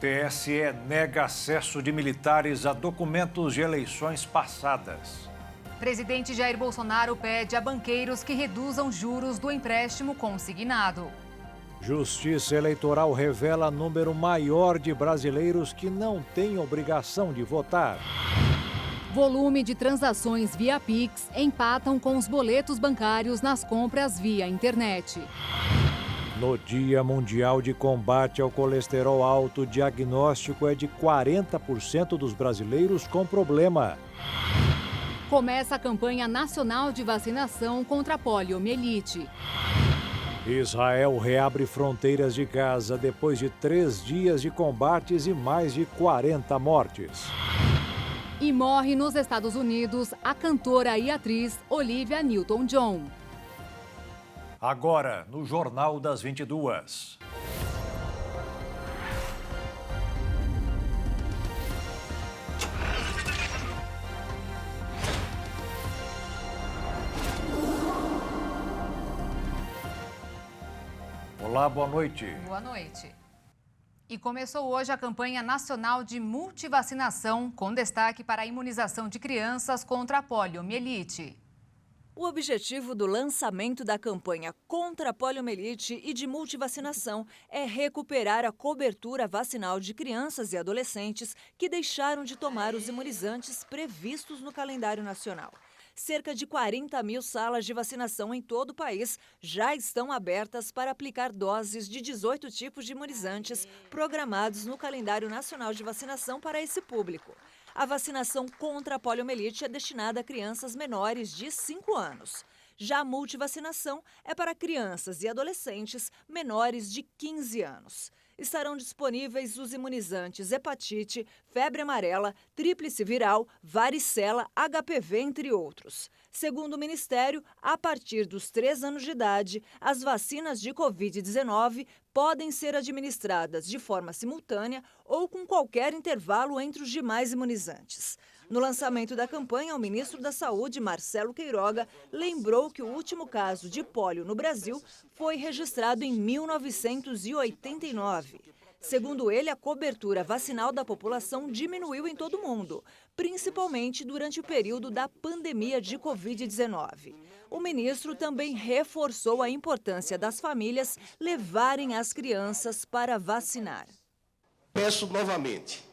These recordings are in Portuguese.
TSE nega acesso de militares a documentos de eleições passadas. Presidente Jair Bolsonaro pede a banqueiros que reduzam juros do empréstimo consignado. Justiça Eleitoral revela número maior de brasileiros que não têm obrigação de votar. Volume de transações via Pix empatam com os boletos bancários nas compras via internet. No Dia Mundial de Combate ao Colesterol Alto, o diagnóstico é de 40% dos brasileiros com problema. Começa a campanha nacional de vacinação contra a poliomielite. Israel reabre fronteiras de Gaza depois de 3 dias de combates e mais de 40 mortes. E morre nos Estados Unidos a cantora e atriz Olivia Newton-John. Agora, no Jornal das 22. Olá, boa noite. Boa noite. E começou hoje a campanha nacional de multivacinação, com destaque para a imunização de crianças contra a poliomielite. O objetivo do lançamento da campanha contra a poliomielite e de multivacinação é recuperar a cobertura vacinal de crianças e adolescentes que deixaram de tomar os imunizantes previstos no calendário nacional. Cerca de 40 mil salas de vacinação em todo o país já estão abertas para aplicar doses de 18 tipos de imunizantes programados no calendário nacional de vacinação para esse público. A vacinação contra a poliomielite é destinada a crianças menores de 5 anos. Já a multivacinação é para crianças e adolescentes menores de 15 anos. Estarão disponíveis os imunizantes hepatite, febre amarela, tríplice viral, varicela, HPV, entre outros. Segundo o Ministério, a partir dos 3 anos de idade, as vacinas de Covid-19 podem ser administradas de forma simultânea ou com qualquer intervalo entre os demais imunizantes. No lançamento da campanha, o ministro da Saúde, Marcelo Queiroga, lembrou que o último caso de pólio no Brasil foi registrado em 1989. Segundo ele, a cobertura vacinal da população diminuiu em todo o mundo, principalmente durante o período da pandemia de Covid-19. O ministro também reforçou a importância das famílias levarem as crianças para vacinar. Peço novamente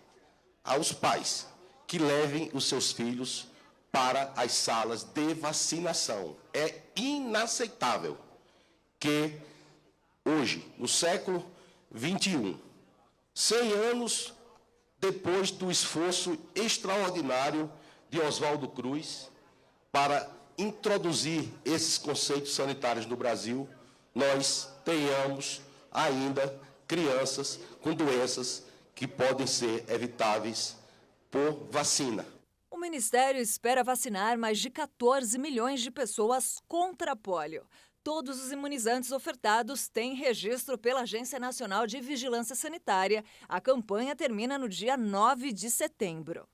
aos pais que levem os seus filhos para as salas de vacinação. É inaceitável que hoje, no século XXI, 100 anos depois do esforço extraordinário de Oswaldo Cruz para introduzir esses conceitos sanitários no Brasil, nós tenhamos ainda crianças com doenças que podem ser evitáveis por vacina. O Ministério espera vacinar mais de 14 milhões de pessoas contra a pólio. Todos os imunizantes ofertados têm registro pela Agência Nacional de Vigilância Sanitária. A campanha termina no dia 9 de setembro.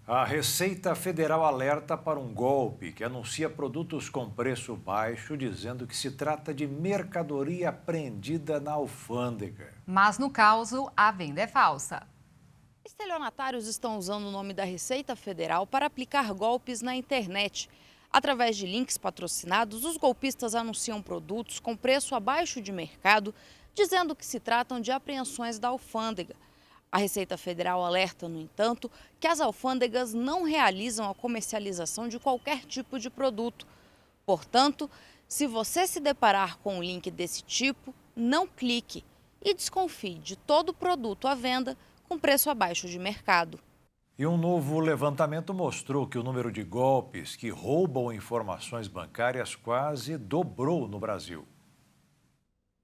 A Receita Federal alerta para um golpe que anuncia produtos com preço baixo, dizendo que se trata de mercadoria apreendida na alfândega. Mas, no caso, a venda é falsa. Estelionatários estão usando o nome da Receita Federal para aplicar golpes na internet. Através de links patrocinados, os golpistas anunciam produtos com preço abaixo de mercado, dizendo que se tratam de apreensões da alfândega. A Receita Federal alerta, no entanto, que as alfândegas não realizam a comercialização de qualquer tipo de produto. Portanto, se você se deparar com um link desse tipo, não clique e desconfie de todo produto à venda com preço abaixo de mercado. E um novo levantamento mostrou que o número de golpes que roubam informações bancárias quase dobrou no Brasil.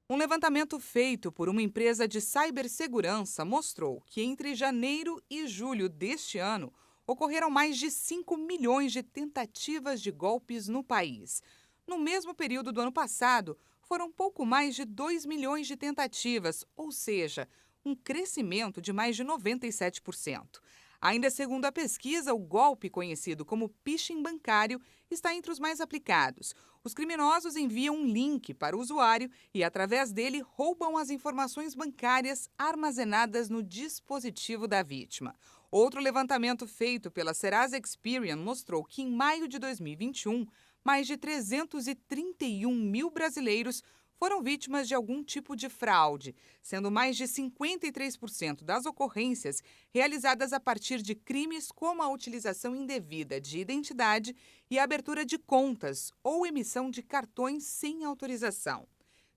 Um levantamento feito por uma empresa de cibersegurança mostrou que entre janeiro e julho deste ano ocorreram mais de 5 milhões de tentativas de golpes no país. No mesmo período do ano passado, foram pouco mais de 2 milhões de tentativas, ou seja, um crescimento de mais de 97%. Ainda segundo a pesquisa, o golpe conhecido como phishing bancário está entre os mais aplicados. Os criminosos enviam um link para o usuário e, através dele, roubam as informações bancárias armazenadas no dispositivo da vítima. Outro levantamento feito pela Serasa Experian mostrou que, em maio de 2021, mais de 331 mil brasileiros foram vítimas de algum tipo de fraude, sendo mais de 53% das ocorrências realizadas a partir de crimes como a utilização indevida de identidade e a abertura de contas ou emissão de cartões sem autorização.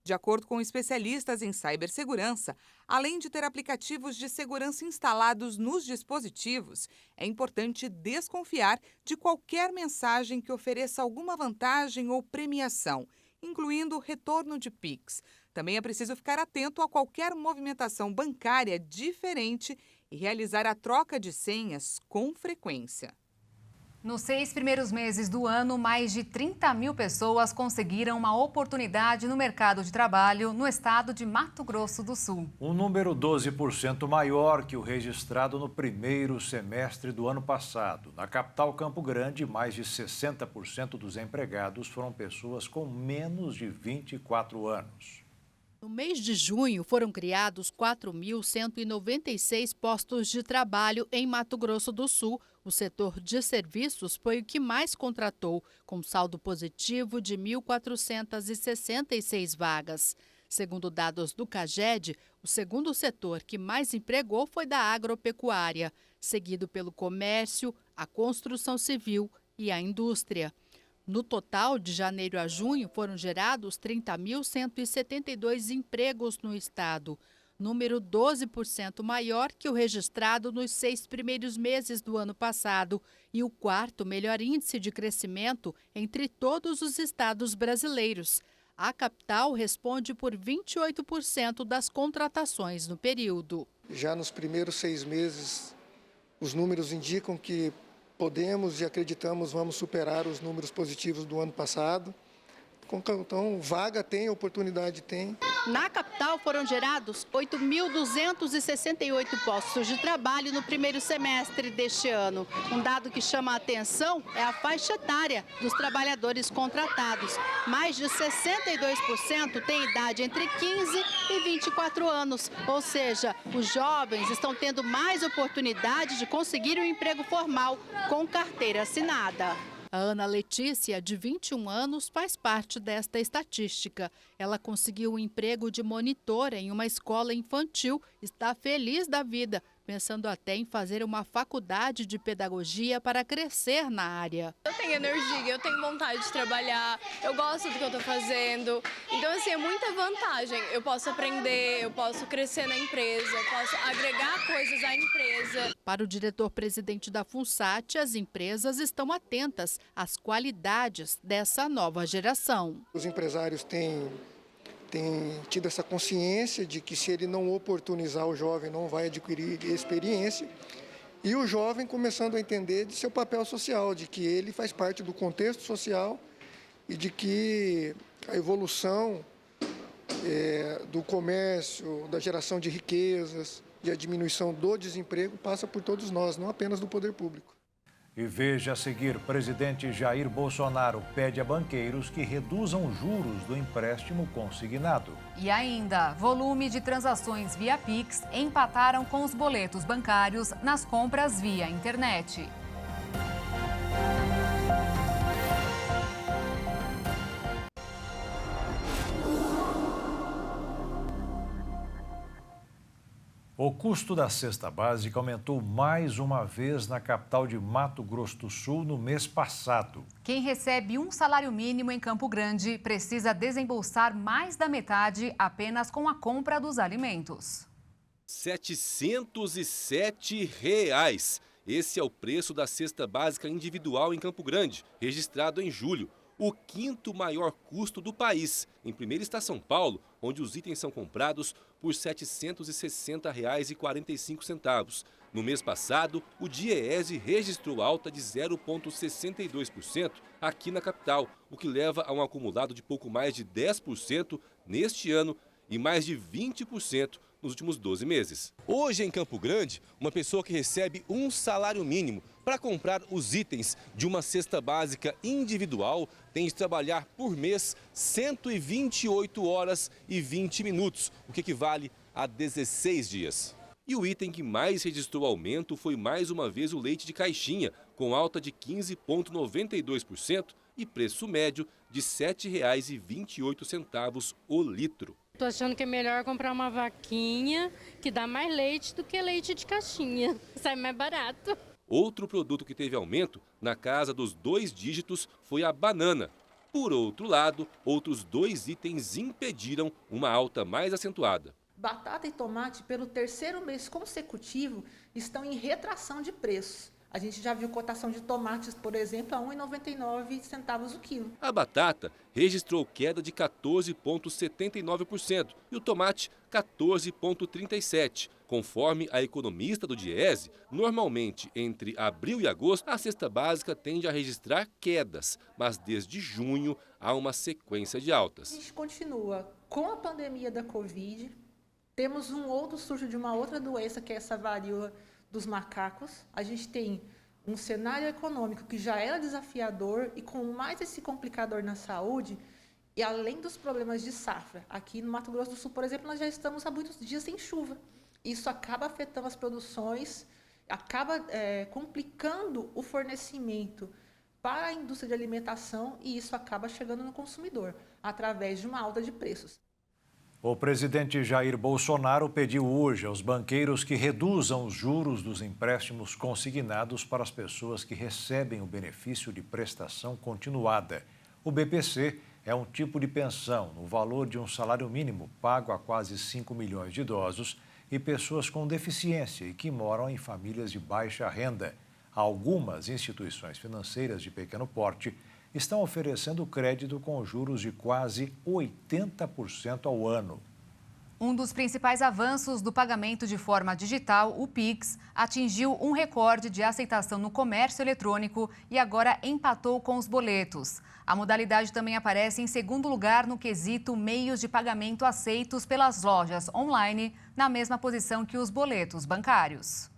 De acordo com especialistas em cibersegurança, além de ter aplicativos de segurança instalados nos dispositivos, é importante desconfiar de qualquer mensagem que ofereça alguma vantagem ou premiação, incluindo o retorno de Pix. Também é preciso ficar atento a qualquer movimentação bancária diferente e realizar a troca de senhas com frequência. Nos 6 primeiros meses do ano, mais de 30 mil pessoas conseguiram uma oportunidade no mercado de trabalho no estado de Mato Grosso do Sul. Um número 12% maior que o registrado no primeiro semestre do ano passado. Na capital Campo Grande, mais de 60% dos empregados foram pessoas com menos de 24 anos. No mês de junho, foram criados 4.196 postos de trabalho em Mato Grosso do Sul. O setor de serviços foi o que mais contratou, com saldo positivo de 1.466 vagas. Segundo dados do CAGED, o segundo setor que mais empregou foi da agropecuária, seguido pelo comércio, a construção civil e a indústria. No total, de janeiro a junho, foram gerados 30.172 empregos no estado, número 12% maior que o registrado nos 6 primeiros meses do ano passado e o quarto melhor índice de crescimento entre todos os estados brasileiros. A capital responde por 28% das contratações no período. Já nos primeiros 6 meses, os números indicam que podemos e acreditamos vamos superar os números positivos do ano passado. Então, vaga tem, oportunidade tem. Na capital foram gerados 8.268 postos de trabalho no primeiro semestre deste ano. Um dado que chama a atenção é a faixa etária dos trabalhadores contratados. Mais de 62% têm idade entre 15 e 24 anos. Ou seja, os jovens estão tendo mais oportunidade de conseguir um emprego formal com carteira assinada. A Ana Letícia, de 21 anos, faz parte desta estatística. Ela conseguiu um emprego de monitora em uma escola infantil. Está feliz da vida, pensando até em fazer uma faculdade de pedagogia para crescer na área. Eu tenho energia, eu tenho vontade de trabalhar, eu gosto do que eu estou fazendo. Então, assim, é muita vantagem. Eu posso aprender, eu posso crescer na empresa, eu posso agregar coisas à empresa. Para o diretor-presidente da FUNSAT, as empresas estão atentas às qualidades dessa nova geração. Os empresários têm tido essa consciência de que se ele não oportunizar o jovem, não vai adquirir experiência. E o jovem começando a entender de seu papel social, de que ele faz parte do contexto social e de que a evolução do comércio, da geração de riquezas e a diminuição do desemprego passa por todos nós, não apenas do poder público. E veja a seguir, presidente Jair Bolsonaro pede a banqueiros que reduzam os juros do empréstimo consignado. E ainda, volume de transações via Pix empataram com os boletos bancários nas compras via internet. O custo da cesta básica aumentou mais uma vez na capital de Mato Grosso do Sul no mês passado. Quem recebe um salário mínimo em Campo Grande precisa desembolsar mais da metade apenas com a compra dos alimentos. R$ 707. Esse é o preço da cesta básica individual em Campo Grande, registrado em julho. O quinto maior custo do país. Em primeiro está São Paulo, onde os itens são comprados por R$ 760,45. No mês passado, o DIEESE registrou alta de 0,62% aqui na capital, o que leva a um acumulado de pouco mais de 10% neste ano e mais de 20% nos últimos 12 meses. Hoje, em Campo Grande, uma pessoa que recebe um salário mínimo para comprar os itens de uma cesta básica individual tem de trabalhar por mês 128 horas e 20 minutos, o que equivale a 16 dias. E o item que mais registrou aumento foi mais uma vez o leite de caixinha, com alta de 15,92% e preço médio de R$ 7,28 o litro. Estou achando que é melhor comprar uma vaquinha que dá mais leite do que leite de caixinha. Sai mais barato. Outro produto que teve aumento, na casa dos 2 dígitos, foi a banana. Por outro lado, outros 2 itens impediram uma alta mais acentuada. Batata e tomate, pelo 3º mês consecutivo, estão em retração de preço. A gente já viu cotação de tomates, por exemplo, a R$ 1,99 o quilo. A batata registrou queda de 14,79% e o tomate 14,37%. Conforme a economista do Diese, normalmente entre abril e agosto a cesta básica tende a registrar quedas, mas desde junho há uma sequência de altas. A gente continua com a pandemia da Covid, temos um outro surto de uma outra doença, que é essa varíola dos macacos. A gente tem um cenário econômico que já era desafiador e com mais esse complicador na saúde, e além dos problemas de safra. Aqui no Mato Grosso do Sul, por exemplo, nós já estamos há muitos dias sem chuva. Isso acaba afetando as produções, acaba complicando o fornecimento para a indústria de alimentação, e isso acaba chegando no consumidor, através de uma alta de preços. O presidente Jair Bolsonaro pediu hoje aos banqueiros que reduzam os juros dos empréstimos consignados para as pessoas que recebem o benefício de prestação continuada. O BPC é um tipo de pensão no valor de um salário mínimo pago a quase 5 milhões de idosos e pessoas com deficiência e que moram em famílias de baixa renda. Algumas instituições financeiras de pequeno porte estão oferecendo crédito com juros de quase 80% ao ano. Um dos principais avanços do pagamento de forma digital, o Pix, atingiu um recorde de aceitação no comércio eletrônico e agora empatou com os boletos. A modalidade também aparece em segundo lugar no quesito meios de pagamento aceitos pelas lojas online, na mesma posição que os boletos bancários.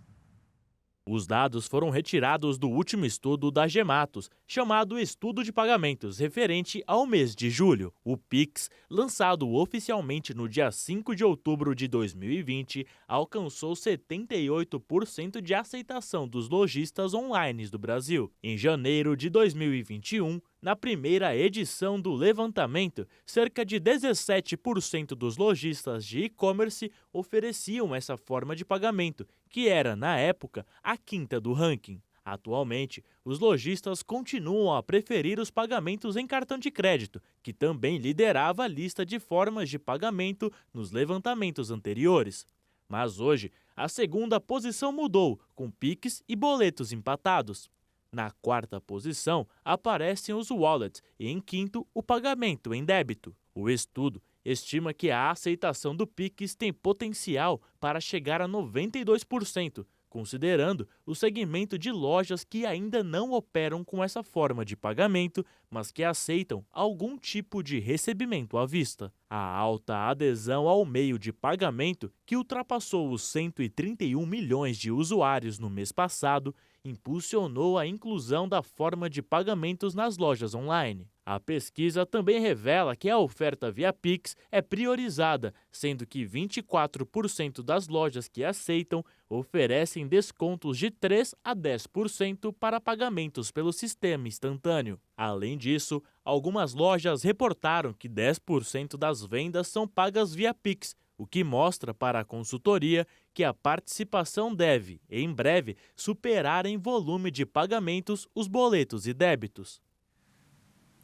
Os dados foram retirados do último estudo da Gematos, chamado Estudo de Pagamentos, referente ao mês de julho. O Pix, lançado oficialmente no dia 5 de outubro de 2020, alcançou 78% de aceitação dos lojistas online do Brasil. Em janeiro de 2021, na primeira edição do levantamento, cerca de 17% dos lojistas de e-commerce ofereciam essa forma de pagamento, que era, na época, a quinta do ranking. Atualmente, os lojistas continuam a preferir os pagamentos em cartão de crédito, que também liderava a lista de formas de pagamento nos levantamentos anteriores. Mas hoje, a segunda posição mudou, com Pix e boletos empatados. Na quarta posição, aparecem os wallets e, em quinto, o pagamento em débito. O estudo estima que a aceitação do Pix tem potencial para chegar a 92%, considerando o segmento de lojas que ainda não operam com essa forma de pagamento, mas que aceitam algum tipo de recebimento à vista. A alta adesão ao meio de pagamento, que ultrapassou os 131 milhões de usuários no mês passado, impulsionou a inclusão da forma de pagamentos nas lojas online. A pesquisa também revela que a oferta via Pix é priorizada, sendo que 24% das lojas que aceitam oferecem descontos de 3% a 10% para pagamentos pelo sistema instantâneo. Além disso, algumas lojas reportaram que 10% das vendas são pagas via Pix, o que mostra para a consultoria que a participação deve, em breve, superar em volume de pagamentos os boletos e débitos.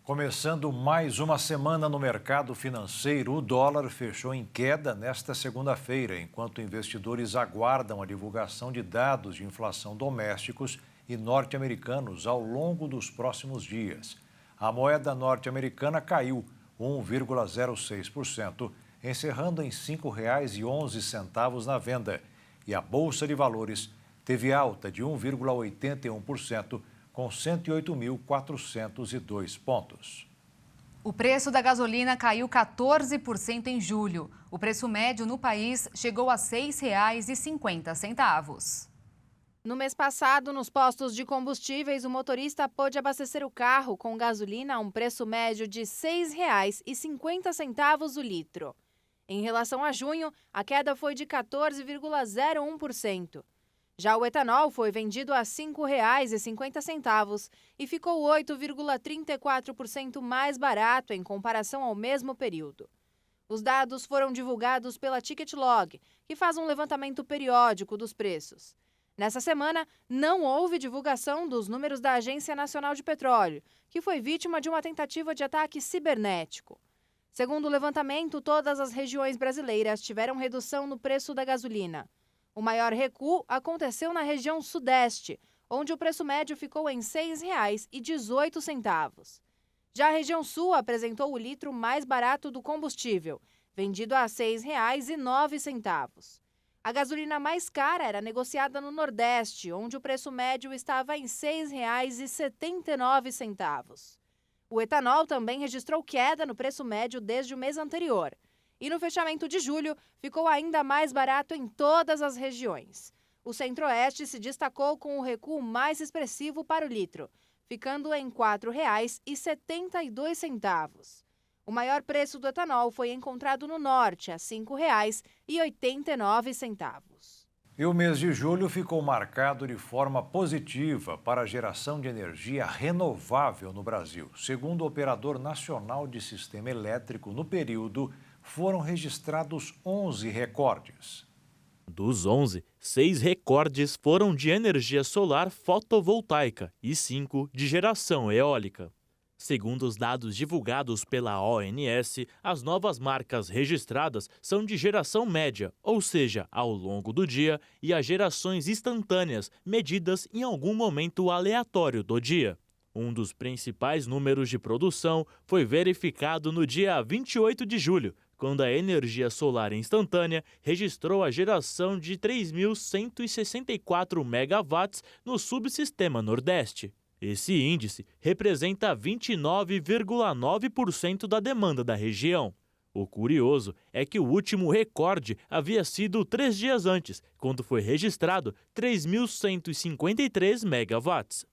Começando mais uma semana no mercado financeiro, o dólar fechou em queda nesta segunda-feira, enquanto investidores aguardam a divulgação de dados de inflação domésticos e norte-americanos ao longo dos próximos dias. A moeda norte-americana caiu 1,06%, encerrando em R$ 5,11 na venda, e a Bolsa de Valores teve alta de 1,81%, com 108.402 pontos. O preço da gasolina caiu 14% em julho. O preço médio no país chegou a R$ 6,50. No mês passado, nos postos de combustíveis, o motorista pôde abastecer o carro com gasolina a um preço médio de R$ 6,50 o litro. Em relação a junho, a queda foi de 14,01%. Já o etanol foi vendido a R$ 5,50 e ficou 8,34% mais barato em comparação ao mesmo período. Os dados foram divulgados pela Ticketlog, que faz um levantamento periódico dos preços. Nessa semana, não houve divulgação dos números da Agência Nacional de Petróleo, que foi vítima de uma tentativa de ataque cibernético. Segundo o levantamento, todas as regiões brasileiras tiveram redução no preço da gasolina. O maior recuo aconteceu na região sudeste, onde o preço médio ficou em R$ 6,18. Já a região sul apresentou o litro mais barato do combustível, vendido a R$ 6,09. A gasolina mais cara era negociada no Nordeste, onde o preço médio estava em R$ 6,79. O etanol também registrou queda no preço médio desde o mês anterior. E no fechamento de julho, ficou ainda mais barato em todas as regiões. O Centro-Oeste se destacou com o recuo mais expressivo para o litro, ficando em R$ 4,72. O maior preço do etanol foi encontrado no Norte, a R$ 5,89. E o mês de julho ficou marcado de forma positiva para a geração de energia renovável no Brasil. Segundo o Operador Nacional de Sistema Elétrico, no período, foram registrados 11 recordes. Dos 11, 6 recordes foram de energia solar fotovoltaica e 5 de geração eólica. Segundo os dados divulgados pela ONS, as novas marcas registradas são de geração média, ou seja, ao longo do dia, e as gerações instantâneas, medidas em algum momento aleatório do dia. Um dos principais números de produção foi verificado no dia 28 de julho, quando a energia solar instantânea registrou a geração de 3.164 megawatts no subsistema Nordeste. Esse índice representa 29,9% da demanda da região. O curioso é que o último recorde havia sido 3 dias antes, quando foi registrado 3.153 megawatts.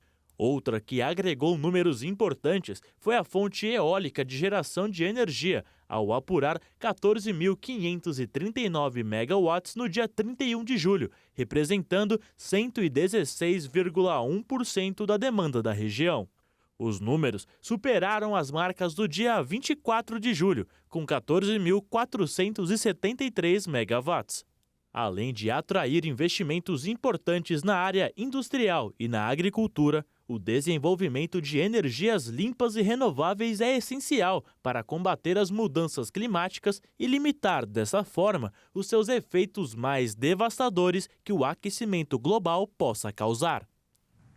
Outra que agregou números importantes foi a fonte eólica de geração de energia, ao apurar 14.539 megawatts no dia 31 de julho, representando 116,1% da demanda da região. Os números superaram as marcas do dia 24 de julho, com 14.473 megawatts. Além de atrair investimentos importantes na área industrial e na agricultura, o desenvolvimento de energias limpas e renováveis é essencial para combater as mudanças climáticas e limitar, dessa forma, os seus efeitos mais devastadores que o aquecimento global possa causar.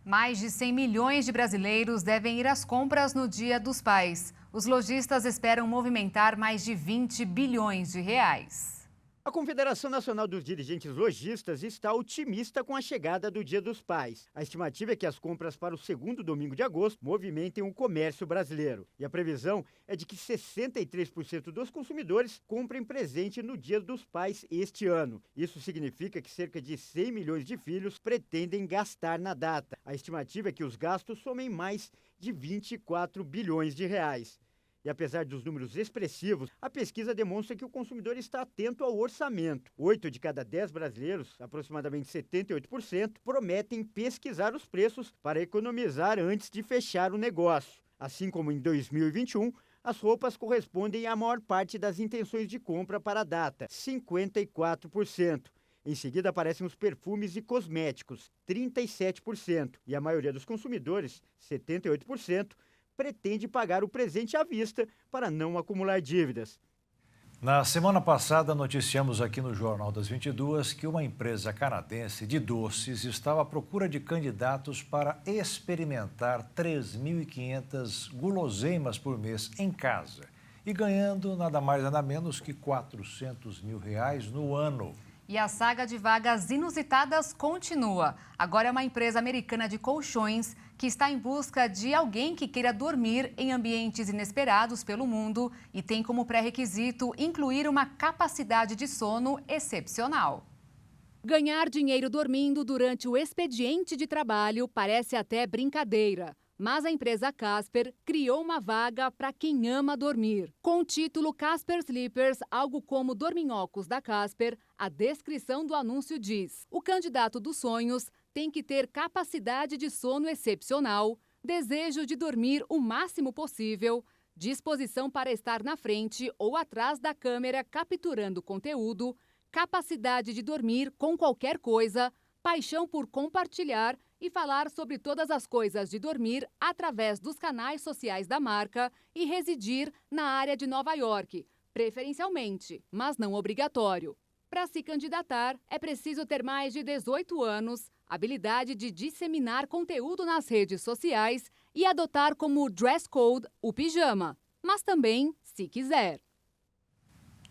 Mais de 100 milhões de brasileiros devem ir às compras no Dia dos Pais. Os lojistas esperam movimentar mais de 20 bilhões de reais. A Confederação Nacional dos Dirigentes Lojistas está otimista com a chegada do Dia dos Pais. A estimativa é que as compras para o segundo domingo de agosto movimentem o comércio brasileiro. E a previsão é de que 63% dos consumidores comprem presente no Dia dos Pais este ano. Isso significa que cerca de 100 milhões de filhos pretendem gastar na data. A estimativa é que os gastos somem mais de 24 bilhões de reais. E apesar dos números expressivos, a pesquisa demonstra que o consumidor está atento ao orçamento. 8 de cada 10 brasileiros, aproximadamente 78%, prometem pesquisar os preços para economizar antes de fechar o negócio. Assim como em 2021, as roupas correspondem à maior parte das intenções de compra para a data, 54%. Em seguida aparecem os perfumes e cosméticos, 37%. E a maioria dos consumidores, 78%, pretende pagar o presente à vista para não acumular dívidas. Na semana passada, noticiamos aqui no Jornal das 22 que uma empresa canadense de doces estava à procura de candidatos para experimentar 3.500 guloseimas por mês em casa e ganhando nada mais nada menos que R$ 400 mil no ano. E a saga de vagas inusitadas continua. Agora é uma empresa americana de colchões que está em busca de alguém que queira dormir em ambientes inesperados pelo mundo e tem como pré-requisito incluir uma capacidade de sono excepcional. Ganhar dinheiro dormindo durante o expediente de trabalho parece até brincadeira. Mas a empresa Casper criou uma vaga para quem ama dormir. Com o título Casper Sleepers, algo como dorminhocos da Casper, a descrição do anúncio diz: o candidato dos sonhos tem que ter capacidade de sono excepcional, desejo de dormir o máximo possível, disposição para estar na frente ou atrás da câmera capturando conteúdo, capacidade de dormir com qualquer coisa, paixão por compartilhar e falar sobre todas as coisas de dormir através dos canais sociais da marca e residir na área de Nova York, preferencialmente, mas não obrigatório. Para se candidatar, é preciso ter mais de 18 anos, habilidade de disseminar conteúdo nas redes sociais e adotar como dress code o pijama, mas também se quiser.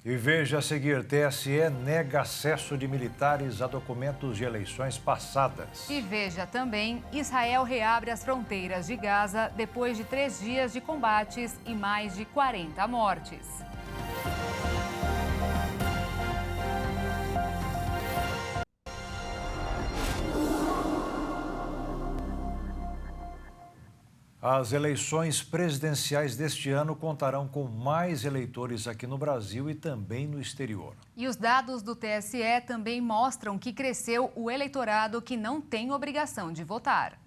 E veja a seguir, TSE nega acesso de militares a documentos de eleições passadas. E veja também, Israel reabre as fronteiras de Gaza depois de 3 dias de combates e mais de 40 mortes. As eleições presidenciais deste ano contarão com mais eleitores aqui no Brasil e também no exterior. E os dados do TSE também mostram que cresceu o eleitorado que não tem obrigação de votar.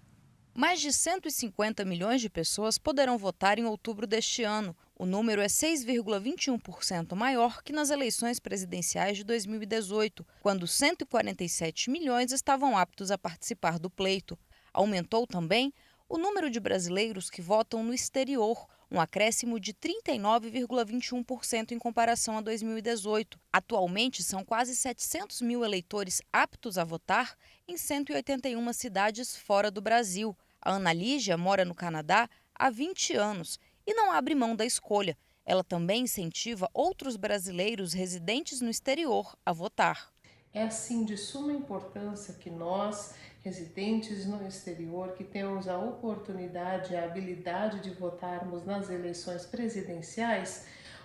Mais de 150 milhões de pessoas poderão votar em outubro deste ano. O número é 6,21% maior que nas eleições presidenciais de 2018, quando 147 milhões estavam aptos a participar do pleito. Aumentou também o número de brasileiros que votam no exterior, um acréscimo de 39,21% em comparação a 2018. Atualmente, são quase 700 mil eleitores aptos a votar em 181 cidades fora do Brasil. A Ana Lígia mora no Canadá há 20 anos e não abre mão da escolha. Ela também incentiva outros brasileiros residentes no exterior a votar. É assim de suma importância que nós, residentes no exterior, que temos a oportunidade, a habilidade de votarmos nas eleições presidenciais,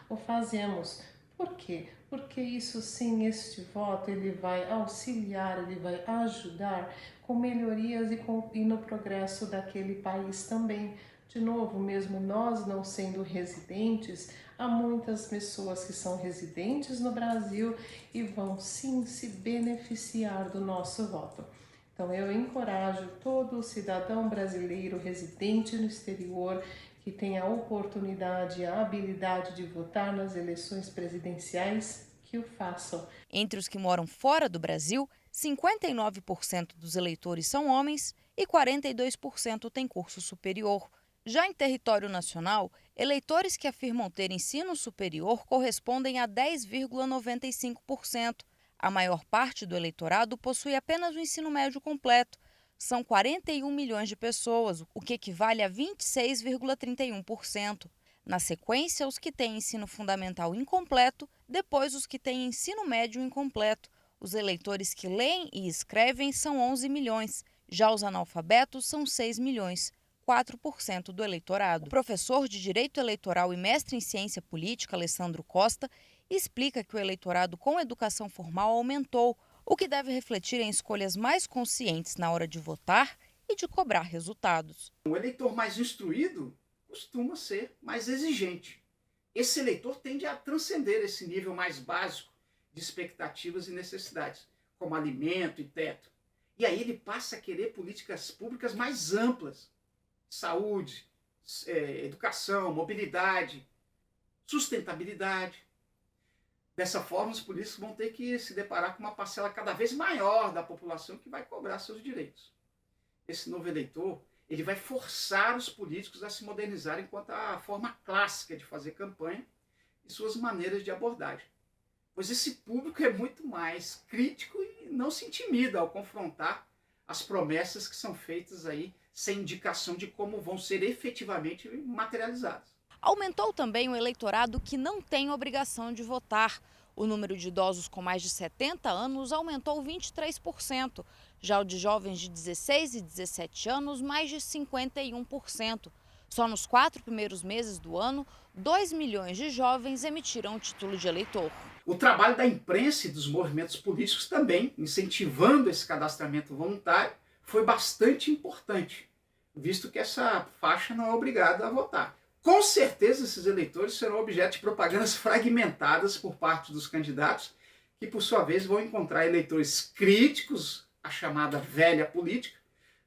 o fazemos. Por quê? Porque isso sim, este voto, ele vai auxiliar, ele vai ajudar com melhorias e no progresso daquele país também. De novo, mesmo nós não sendo residentes, há muitas pessoas que são residentes no Brasil e vão sim se beneficiar do nosso voto. Então eu encorajo todo cidadão brasileiro residente no exterior que tenha a oportunidade e a habilidade de votar nas eleições presidenciais, que o façam. Entre os que moram fora do Brasil, 59% dos eleitores são homens e 42% têm curso superior. Já em território nacional, eleitores que afirmam ter ensino superior correspondem a 10,95%. A maior parte do eleitorado possui apenas o ensino médio completo. São 41 milhões de pessoas, o que equivale a 26,31%. Na sequência, os que têm ensino fundamental incompleto, depois os que têm ensino médio incompleto. Os eleitores que leem e escrevem são 11 milhões. Já os analfabetos são 6 milhões. 4% do eleitorado. O professor de Direito Eleitoral e mestre em Ciência Política, Alessandro Costa, explica que o eleitorado com educação formal aumentou, o que deve refletir em escolhas mais conscientes na hora de votar e de cobrar resultados. O eleitor mais instruído costuma ser mais exigente. Esse eleitor tende a transcender esse nível mais básico de expectativas e necessidades, como alimento e teto. E aí ele passa a querer políticas públicas mais amplas. Saúde, educação, mobilidade, sustentabilidade. Dessa forma, os políticos vão ter que se deparar com uma parcela cada vez maior da população que vai cobrar seus direitos. Esse novo eleitor, ele vai forçar os políticos a se modernizarem quanto à forma clássica de fazer campanha e suas maneiras de abordagem. Pois esse público é muito mais crítico e não se intimida ao confrontar as promessas que são feitas aí sem indicação de como vão ser efetivamente materializadas. Aumentou também o eleitorado que não tem obrigação de votar. O número de idosos com mais de 70 anos aumentou 23%. Já o de jovens de 16 e 17 anos, mais de 51%. Só nos 4 primeiros meses do ano, 2 milhões de jovens emitiram o título de eleitor. O trabalho da imprensa e dos movimentos políticos também, incentivando esse cadastramento voluntário, foi bastante importante, visto que essa faixa não é obrigada a votar. Com certeza esses eleitores serão objeto de propagandas fragmentadas por parte dos candidatos, que por sua vez vão encontrar eleitores críticos à chamada velha política,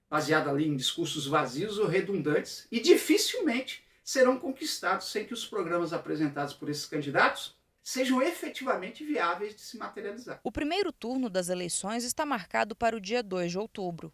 baseada ali em discursos vazios ou redundantes, e dificilmente serão conquistados sem que os programas apresentados por esses candidatos sejam efetivamente viáveis de se materializar. O primeiro turno das eleições está marcado para o dia 2 de outubro.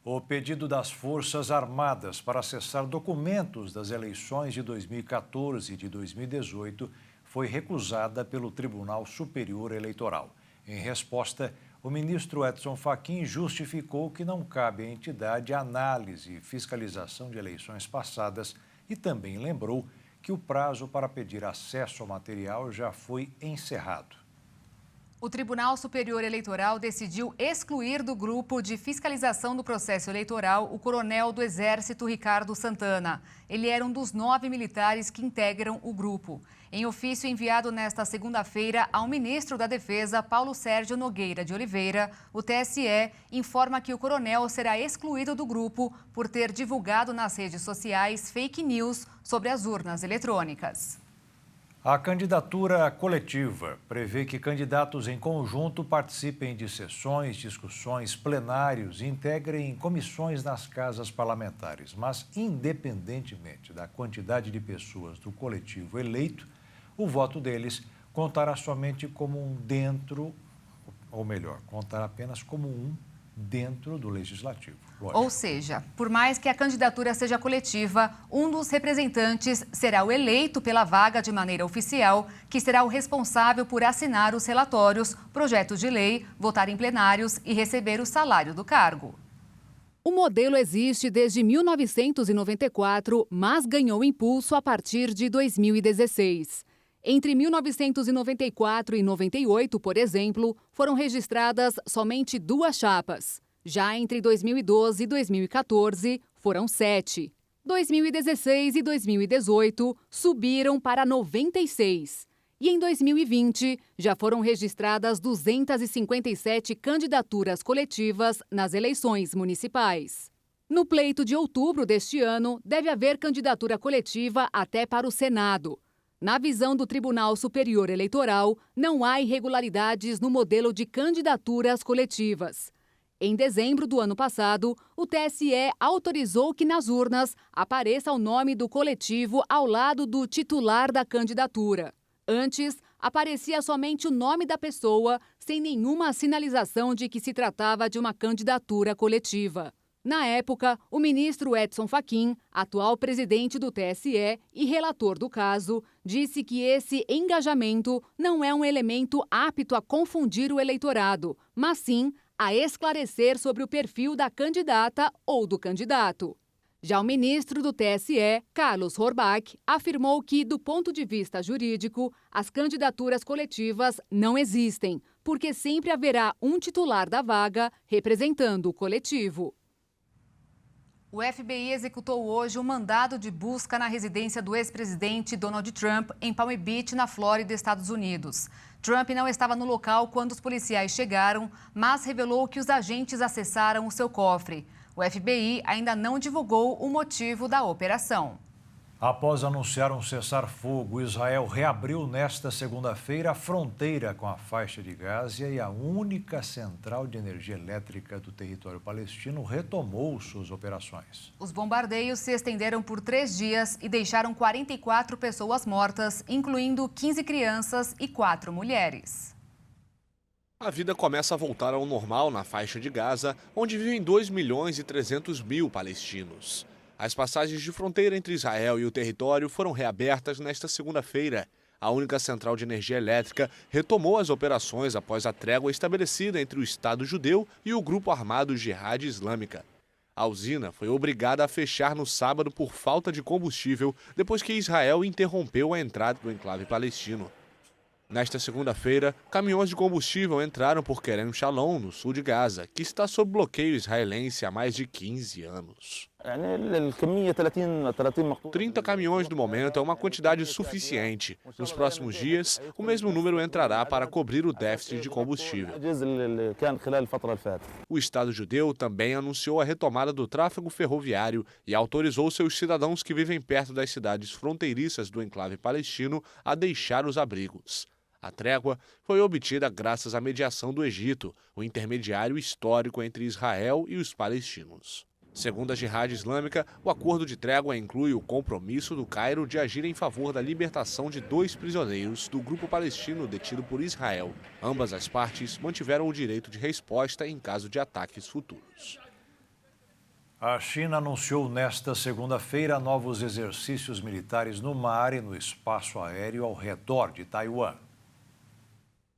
O pedido das Forças Armadas para acessar documentos das eleições de 2014 e de 2018 foi recusada pelo Tribunal Superior Eleitoral. Em resposta, o ministro Edson Fachin justificou que não cabe à entidade análise e fiscalização de eleições passadas e também lembrou que o prazo para pedir acesso ao material já foi encerrado. O Tribunal Superior Eleitoral decidiu excluir do grupo de fiscalização do processo eleitoral o coronel do Exército Ricardo Santana. Ele era um dos 9 militares que integram o grupo. Em ofício enviado nesta segunda-feira ao ministro da Defesa, Paulo Sérgio Nogueira de Oliveira, o TSE informa que o coronel será excluído do grupo por ter divulgado nas redes sociais fake news sobre as urnas eletrônicas. A candidatura coletiva prevê que candidatos em conjunto participem de sessões, discussões, plenários e integrem comissões nas casas parlamentares. Mas, independentemente da quantidade de pessoas do coletivo eleito, o voto deles contará somente como um dentro, ou melhor, contará apenas como um dentro do Legislativo. Lógico. Ou seja, por mais que a candidatura seja coletiva, um dos representantes será o eleito pela vaga de maneira oficial, que será o responsável por assinar os relatórios, projetos de lei, votar em plenários e receber o salário do cargo. O modelo existe desde 1994, mas ganhou impulso a partir de 2016. Entre 1994 e 98, por exemplo, foram registradas somente 2 chapas. Já entre 2012 e 2014, foram 7. 2016 e 2018 subiram para 96. E em 2020, já foram registradas 257 candidaturas coletivas nas eleições municipais. No pleito de outubro deste ano, deve haver candidatura coletiva até para o Senado. Na visão do Tribunal Superior Eleitoral, não há irregularidades no modelo de candidaturas coletivas. Em dezembro do ano passado, o TSE autorizou que nas urnas apareça o nome do coletivo ao lado do titular da candidatura. Antes, aparecia somente o nome da pessoa, sem nenhuma sinalização de que se tratava de uma candidatura coletiva. Na época, o ministro Edson Fachin, atual presidente do TSE e relator do caso, disse que esse engajamento não é um elemento apto a confundir o eleitorado, mas sim a esclarecer sobre o perfil da candidata ou do candidato. Já o ministro do TSE, Carlos Horbach, afirmou que, do ponto de vista jurídico, as candidaturas coletivas não existem, porque sempre haverá um titular da vaga representando o coletivo. O FBI executou hoje um mandado de busca na residência do ex-presidente Donald Trump, em Palm Beach, na Flórida, Estados Unidos. Trump não estava no local quando os policiais chegaram, mas revelou que os agentes acessaram o seu cofre. O FBI ainda não divulgou o motivo da operação. Após anunciar um cessar-fogo, Israel reabriu nesta segunda-feira a fronteira com a faixa de Gaza e a única central de energia elétrica do território palestino retomou suas operações. Os bombardeios se estenderam por 3 dias e deixaram 44 pessoas mortas, incluindo 15 crianças e 4 mulheres. A vida começa a voltar ao normal na faixa de Gaza, onde vivem 2.300.000 palestinos. As passagens de fronteira entre Israel e o território foram reabertas nesta segunda-feira. A única central de energia elétrica retomou as operações após a trégua estabelecida entre o Estado judeu e o grupo armado Jihad Islâmica. A usina foi obrigada a fechar no sábado por falta de combustível, depois que Israel interrompeu a entrada do enclave palestino. Nesta segunda-feira, caminhões de combustível entraram por Kerem Shalom, no sul de Gaza, que está sob bloqueio israelense há mais de 15 anos. 30 caminhões no momento é uma quantidade suficiente. Nos próximos dias, o mesmo número entrará para cobrir o déficit de combustível. O Estado judeu também anunciou a retomada do tráfego ferroviário e autorizou seus cidadãos que vivem perto das cidades fronteiriças do enclave palestino a deixar os abrigos. A trégua foi obtida graças à mediação do Egito, o intermediário histórico entre Israel e os palestinos. Segundo a Jihad Islâmica, o acordo de trégua inclui o compromisso do Cairo de agir em favor da libertação de 2 prisioneiros do grupo palestino detido por Israel. Ambas as partes mantiveram o direito de resposta em caso de ataques futuros. A China anunciou nesta segunda-feira novos exercícios militares no mar e no espaço aéreo ao redor de Taiwan.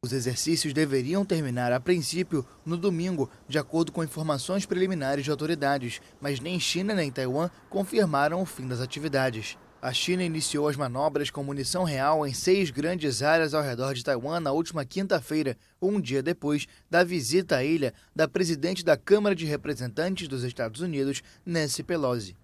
Os exercícios deveriam terminar, a princípio, no domingo, de acordo com informações preliminares de autoridades, mas nem China nem Taiwan confirmaram o fim das atividades. A China iniciou as manobras com munição real em 6 grandes áreas ao redor de Taiwan na última quinta-feira, um dia depois da visita à ilha da presidente da Câmara de Representantes dos Estados Unidos, Nancy Pelosi.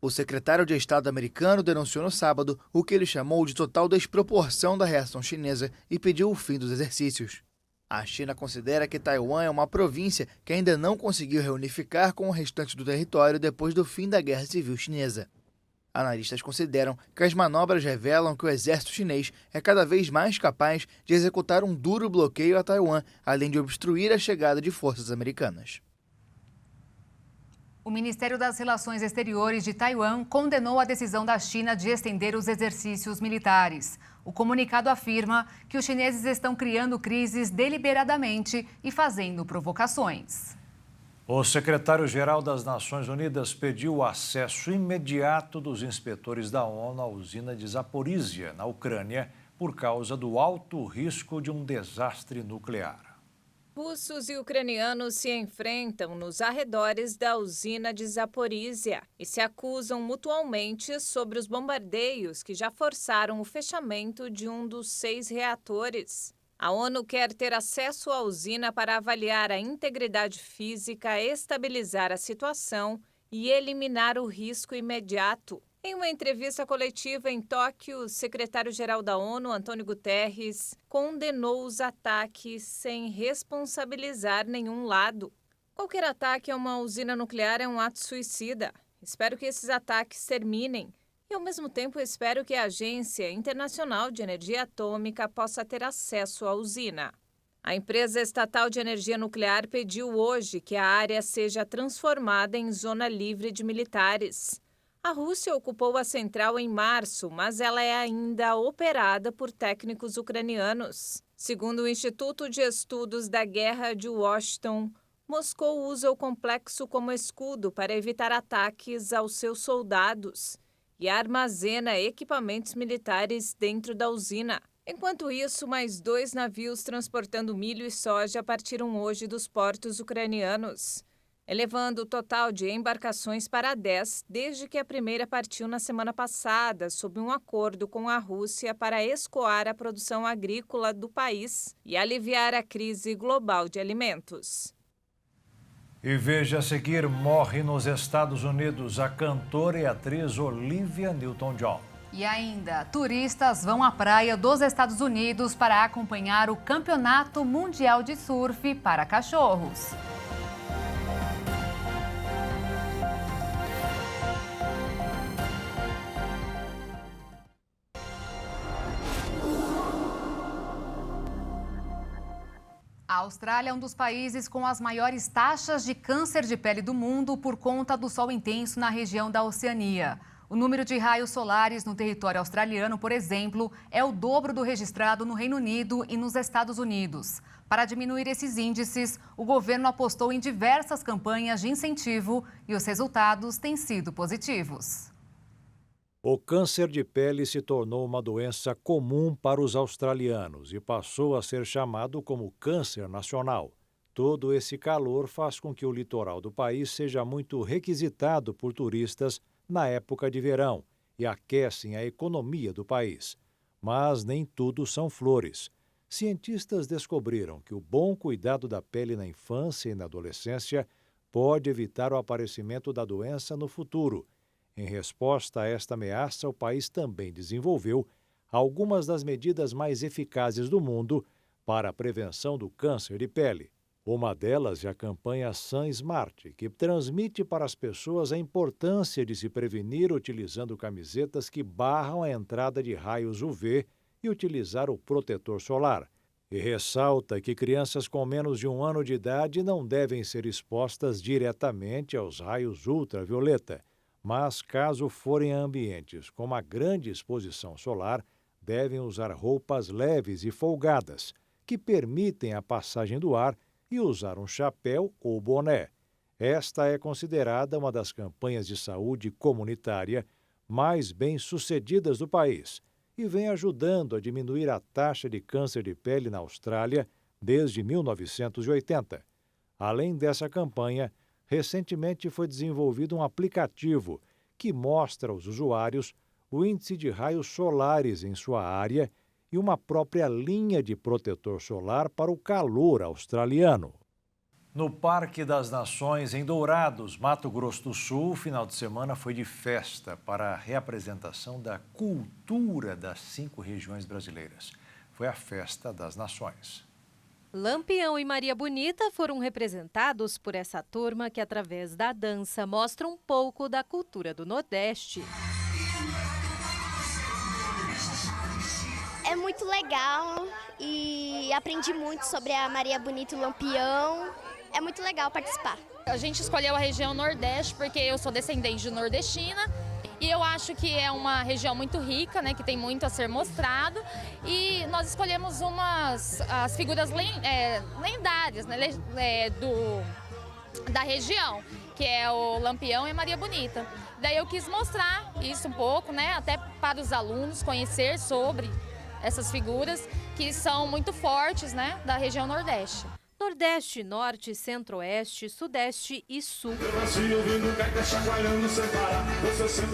O secretário de Estado americano denunciou no sábado o que ele chamou de total desproporção da reação chinesa e pediu o fim dos exercícios. A China considera que Taiwan é uma província que ainda não conseguiu reunificar com o restante do território depois do fim da Guerra Civil Chinesa. Analistas consideram que as manobras revelam que o exército chinês é cada vez mais capaz de executar um duro bloqueio a Taiwan, além de obstruir a chegada de forças americanas. O Ministério das Relações Exteriores de Taiwan condenou a decisão da China de estender os exercícios militares. O comunicado afirma que os chineses estão criando crises deliberadamente e fazendo provocações. O secretário-geral das Nações Unidas pediu o acesso imediato dos inspetores da ONU à usina de Zaporizhia, na Ucrânia, por causa do alto risco de um desastre nuclear. Russos e ucranianos se enfrentam nos arredores da usina de Zaporizhia e se acusam mutuamente sobre os bombardeios que já forçaram o fechamento de um dos 6 reatores. A ONU quer ter acesso à usina para avaliar a integridade física, estabilizar a situação e eliminar o risco imediato. Em uma entrevista coletiva em Tóquio, o secretário-geral da ONU, Antônio Guterres, condenou os ataques sem responsabilizar nenhum lado. Qualquer ataque a uma usina nuclear é um ato suicida. Espero que esses ataques terminem e, ao mesmo tempo, espero que a Agência Internacional de Energia Atômica possa ter acesso à usina. A empresa estatal de energia nuclear pediu hoje que a área seja transformada em zona livre de militares. A Rússia ocupou a central em março, mas ela é ainda operada por técnicos ucranianos. Segundo o Instituto de Estudos da Guerra de Washington, Moscou usa o complexo como escudo para evitar ataques aos seus soldados e armazena equipamentos militares dentro da usina. Enquanto isso, mais 2 navios transportando milho e soja partiram hoje dos portos ucranianos, elevando o total de embarcações para 10 desde que a primeira partiu na semana passada, sob um acordo com a Rússia para escoar a produção agrícola do país e aliviar a crise global de alimentos. E veja a seguir, morre nos Estados Unidos a cantora e atriz Olivia Newton-John. E ainda, turistas vão à praia dos Estados Unidos para acompanhar o Campeonato Mundial de Surf para cachorros. A Austrália é um dos países com as maiores taxas de câncer de pele do mundo por conta do sol intenso na região da Oceania. O número de raios solares no território australiano, por exemplo, é o dobro do registrado no Reino Unido e nos Estados Unidos. Para diminuir esses índices, o governo apostou em diversas campanhas de incentivo e os resultados têm sido positivos. O câncer de pele se tornou uma doença comum para os australianos e passou a ser chamado como câncer nacional. Todo esse calor faz com que o litoral do país seja muito requisitado por turistas na época de verão e aquecem a economia do país. Mas nem tudo são flores. cientistas descobriram que o bom cuidado da pele na infância e na adolescência pode evitar o aparecimento da doença no futuro. Em resposta a esta ameaça, o país também desenvolveu algumas das medidas mais eficazes do mundo para a prevenção do câncer de pele. Uma delas é a campanha Sun Smart, que transmite para as pessoas a importância de se prevenir utilizando camisetas que barram a entrada de raios UV e utilizar o protetor solar. E ressalta que crianças com menos de 1 ano de idade não devem ser expostas diretamente aos raios ultravioleta, mas caso forem a ambientes com uma grande exposição solar, devem usar roupas leves e folgadas, que permitem a passagem do ar, e usar um chapéu ou boné. Esta é considerada uma das campanhas de saúde comunitária mais bem-sucedidas do país e vem ajudando a diminuir a taxa de câncer de pele na Austrália desde 1980. Além dessa campanha, recentemente foi desenvolvido um aplicativo que mostra aos usuários o índice de raios solares em sua área e uma própria linha de protetor solar para o calor australiano. No Parque das Nações, em Dourados, Mato Grosso do Sul, o final de semana foi de festa para a reapresentação da cultura das 5 regiões brasileiras. Foi a Festa das Nações. Lampião e Maria Bonita foram representados por essa turma que, através da dança, mostra um pouco da cultura do Nordeste. É muito legal e aprendi muito sobre a Maria Bonita e o Lampião. É muito legal participar. A gente escolheu a região Nordeste porque eu sou descendente de nordestina e eu acho que é uma região muito rica, né, que tem muito a ser mostrado. E nós escolhemos as figuras lendárias, né, da região, que é o Lampião e a Maria Bonita. Daí eu quis mostrar isso um pouco, né, até para os alunos conhecer sobre essas figuras que são muito fortes, né, da região Nordeste. Nordeste, Norte, Centro-Oeste, Sudeste e Sul.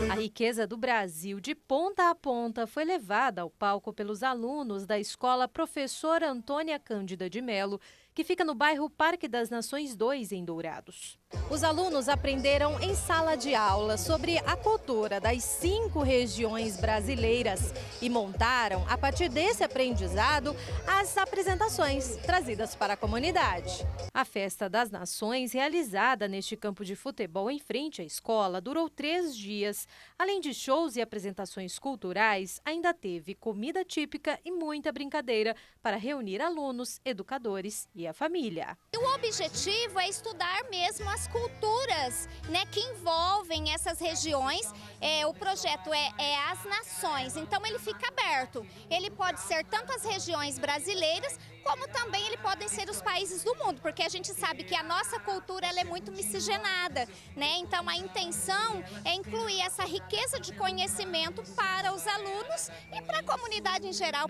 A riqueza do Brasil de ponta a ponta foi levada ao palco pelos alunos da Escola Professor Antônia Cândida de Melo, que fica no bairro Parque das Nações 2, em Dourados. Os alunos aprenderam em sala de aula sobre a cultura das 5 regiões brasileiras e montaram, a partir desse aprendizado, as apresentações trazidas para a comunidade. A Festa das Nações, realizada neste campo de futebol em frente à escola, durou 3 dias. Além de shows e apresentações culturais, ainda teve comida típica e muita brincadeira para reunir alunos, educadores e a família. O objetivo é estudar mesmo as culturas, né, que envolvem essas regiões. O projeto é as nações, então ele fica aberto. Ele pode ser tanto as regiões brasileiras, como também ele podem ser os países do mundo, porque a gente sabe que a nossa cultura ela é muito miscigenada, né? Então a intenção é incluir essa riqueza de conhecimento para os alunos e para a comunidade em geral.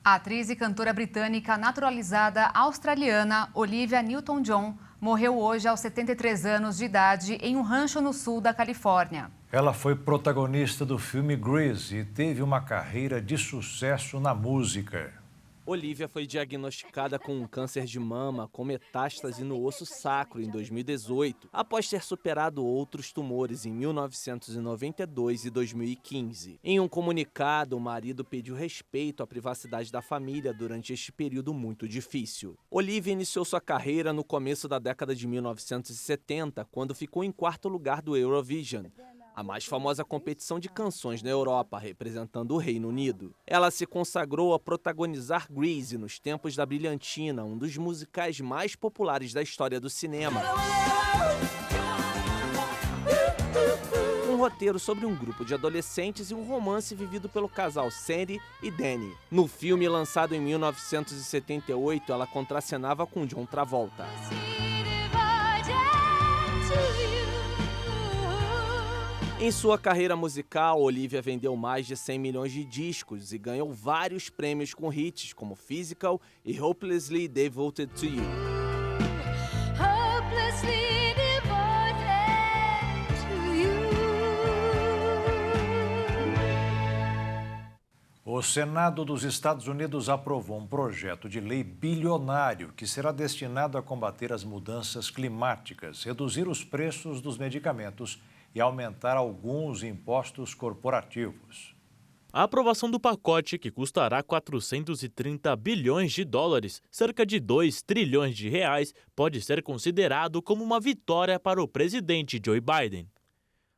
A atriz e cantora britânica naturalizada australiana Olivia Newton-John morreu hoje aos 73 anos de idade em um rancho no sul da Califórnia. Ela foi protagonista do filme Grease e teve uma carreira de sucesso na música. Olivia foi diagnosticada com um câncer de mama com metástase no osso sacro em 2018, após ter superado outros tumores em 1992 e 2015. Em um comunicado, o marido pediu respeito à privacidade da família durante este período muito difícil. Olivia iniciou sua carreira no começo da década de 1970, quando ficou em 4º lugar do Eurovision, a mais famosa competição de canções na Europa, representando o Reino Unido. Ela se consagrou a protagonizar Grease nos tempos da Brilhantina, um dos musicais mais populares da história do cinema. Um roteiro sobre um grupo de adolescentes e um romance vivido pelo casal Sandy e Danny. No filme, lançado em 1978, ela contracenava com John Travolta. Em sua carreira musical, Olivia vendeu mais de 100 milhões de discos e ganhou vários prêmios com hits como Physical e Hopelessly Devoted to You. O Senado dos Estados Unidos aprovou um projeto de lei bilionário que será destinado a combater as mudanças climáticas, reduzir os preços dos medicamentos e aumentar alguns impostos corporativos. A aprovação do pacote, que custará 430 bilhões de dólares, cerca de 2 trilhões de reais, pode ser considerado como uma vitória para o presidente Joe Biden.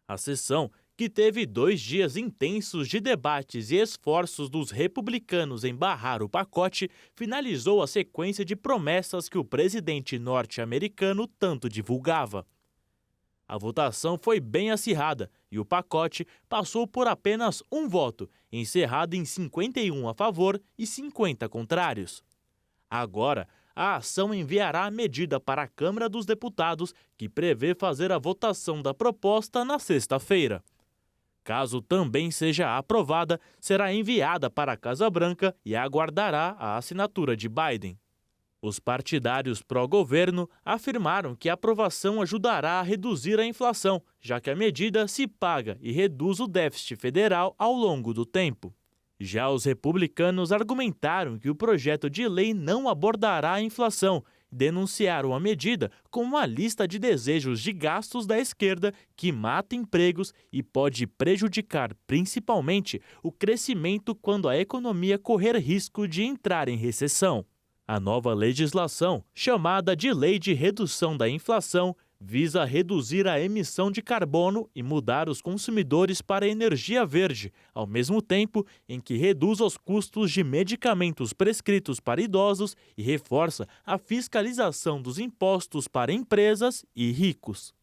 A sessão, que teve 2 dias intensos de debates e esforços dos republicanos em barrar o pacote, finalizou a sequência de promessas que o presidente norte-americano tanto divulgava. A votação foi bem acirrada e o pacote passou por apenas um voto, encerrado em 51 a favor e 50 contrários. Agora, a ação enviará a medida para a Câmara dos Deputados, que prevê fazer a votação da proposta na sexta-feira. Caso também seja aprovada, será enviada para a Casa Branca e aguardará a assinatura de Biden. Os partidários pró-governo afirmaram que a aprovação ajudará a reduzir a inflação, já que a medida se paga e reduz o déficit federal ao longo do tempo. Já os republicanos argumentaram que o projeto de lei não abordará a inflação, denunciaram a medida como uma lista de desejos de gastos da esquerda que mata empregos e pode prejudicar principalmente o crescimento quando a economia correr risco de entrar em recessão. A nova legislação, chamada de Lei de Redução da Inflação, visa reduzir a emissão de carbono e mudar os consumidores para a energia verde, ao mesmo tempo em que reduz os custos de medicamentos prescritos para idosos e reforça a fiscalização dos impostos para empresas e ricos.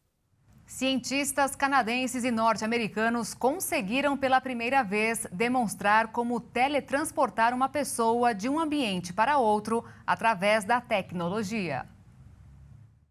Cientistas canadenses e norte-americanos conseguiram pela primeira vez demonstrar como teletransportar uma pessoa de um ambiente para outro através da tecnologia.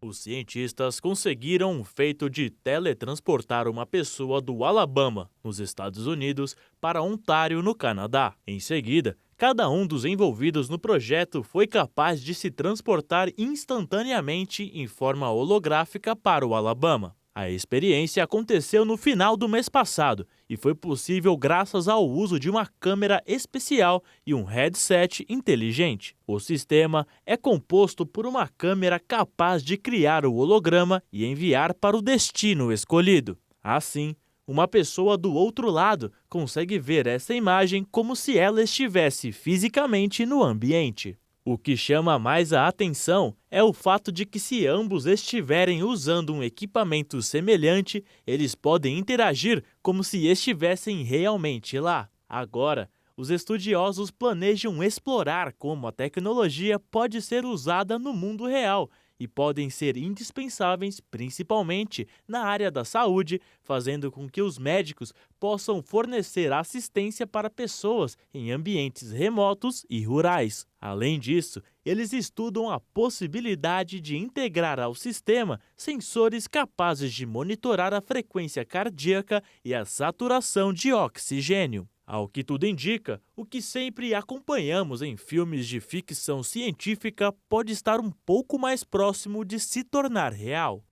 Os cientistas conseguiram um feito de teletransportar uma pessoa do Alabama, nos Estados Unidos, para Ontário, no Canadá. Em seguida, cada um dos envolvidos no projeto foi capaz de se transportar instantaneamente em forma holográfica para o Alabama. A experiência aconteceu no final do mês passado e foi possível graças ao uso de uma câmera especial e um headset inteligente. O sistema é composto por uma câmera capaz de criar o holograma e enviar para o destino escolhido. Assim, uma pessoa do outro lado consegue ver essa imagem como se ela estivesse fisicamente no ambiente. O que chama mais a atenção é o fato de que, se ambos estiverem usando um equipamento semelhante, eles podem interagir como se estivessem realmente lá. Agora, os estudiosos planejam explorar como a tecnologia pode ser usada no mundo real e podem ser indispensáveis, principalmente na área da saúde, fazendo com que os médicos possam fornecer assistência para pessoas em ambientes remotos e rurais. Além disso, eles estudam a possibilidade de integrar ao sistema sensores capazes de monitorar a frequência cardíaca e a saturação de oxigênio. Ao que tudo indica, o que sempre acompanhamos em filmes de ficção científica pode estar um pouco mais próximo de se tornar real.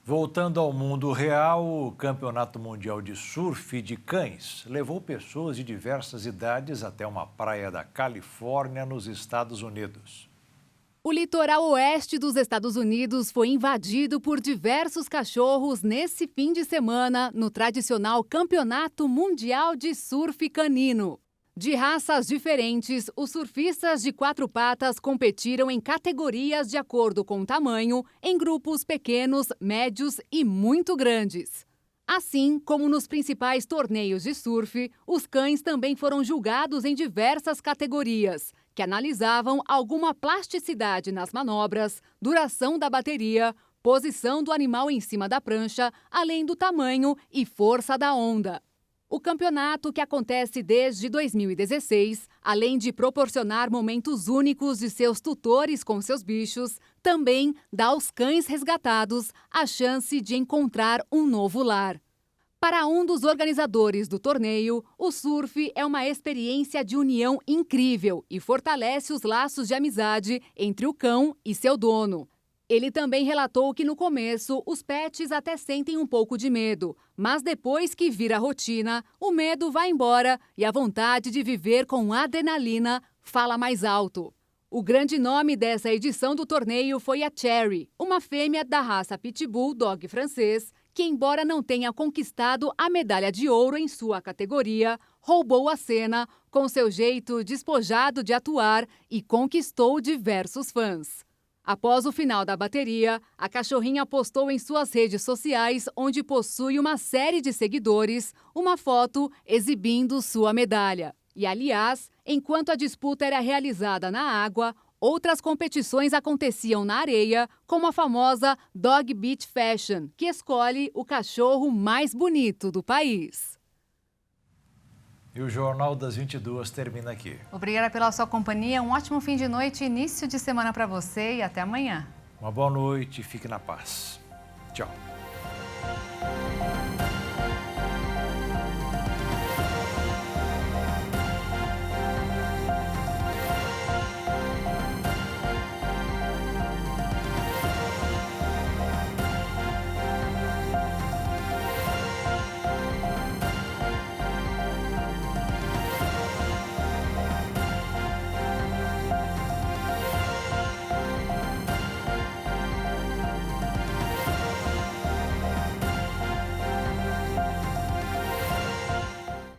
Voltando ao mundo real, o Campeonato Mundial de Surf de Cães levou pessoas de diversas idades até uma praia da Califórnia, nos Estados Unidos. O litoral oeste dos Estados Unidos foi invadido por diversos cachorros nesse fim de semana no tradicional Campeonato Mundial de Surf Canino. De raças diferentes, os surfistas de 4 patas competiram em categorias de acordo com o tamanho, em grupos pequenos, médios e muito grandes. Assim como nos principais torneios de surf, os cães também foram julgados em diversas categorias, que analisavam alguma plasticidade nas manobras, duração da bateria, posição do animal em cima da prancha, além do tamanho e força da onda. O campeonato, que acontece desde 2016, além de proporcionar momentos únicos de seus tutores com seus bichos, também dá aos cães resgatados a chance de encontrar um novo lar. Para um dos organizadores do torneio, o surf é uma experiência de união incrível e fortalece os laços de amizade entre o cão e seu dono. Ele também relatou que no começo os pets até sentem um pouco de medo, mas depois que vira rotina, o medo vai embora e a vontade de viver com adrenalina fala mais alto. O grande nome dessa edição do torneio foi a Cherry, uma fêmea da raça Pitbull Dog francês, que embora não tenha conquistado a medalha de ouro em sua categoria, roubou a cena com seu jeito despojado de atuar e conquistou diversos fãs. Após o final da bateria, a cachorrinha postou em suas redes sociais, onde possui uma série de seguidores, uma foto exibindo sua medalha. E, aliás, enquanto a disputa era realizada na água, outras competições aconteciam na areia, como a famosa Dog Beach Fashion, que escolhe o cachorro mais bonito do país. E o Jornal das 22 termina aqui. Obrigada pela sua companhia, um ótimo fim de noite, início de semana para você e até amanhã. Uma boa noite e fique na paz. Tchau.